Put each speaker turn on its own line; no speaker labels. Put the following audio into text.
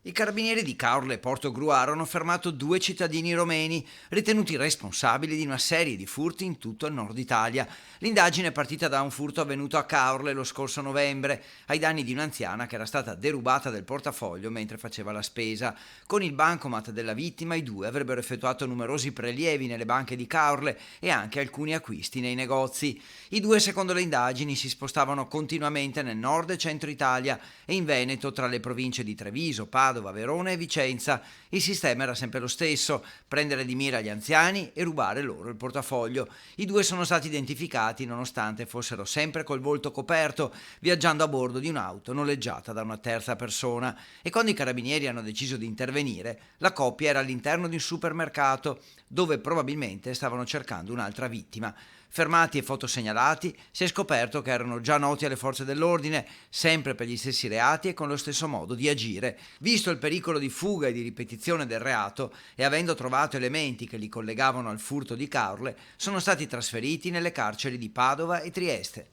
I carabinieri di Caorle e Portogruaro hanno fermato due cittadini romeni ritenuti responsabili di una serie di furti in tutto il nord Italia. L'indagine è partita da un furto avvenuto a Caorle lo scorso novembre, ai danni di un'anziana che era stata derubata del portafoglio mentre faceva la spesa. Con il bancomat della vittima i due avrebbero effettuato numerosi prelievi nelle banche di Caorle e anche alcuni acquisti nei negozi. I due, secondo le indagini, si spostavano continuamente nel nord e centro Italia e in Veneto tra le province di Treviso, Padova, Verona e Vicenza. Il sistema era sempre lo stesso: prendere di mira gli anziani e rubare loro il portafoglio. I due sono stati identificati nonostante fossero sempre col volto coperto, viaggiando a bordo di un'auto noleggiata da una terza persona, e quando i carabinieri hanno deciso di intervenire, la coppia era all'interno di un supermercato dove probabilmente stavano cercando un'altra vittima. Fermati e fotosegnalati, si è scoperto che erano già noti alle forze dell'ordine, sempre per gli stessi reati e con lo stesso modo di agire. Visto il pericolo di fuga e di ripetizione del reato e avendo trovato elementi che li collegavano al furto di Caorle, sono stati trasferiti nelle carceri di Padova e Trieste.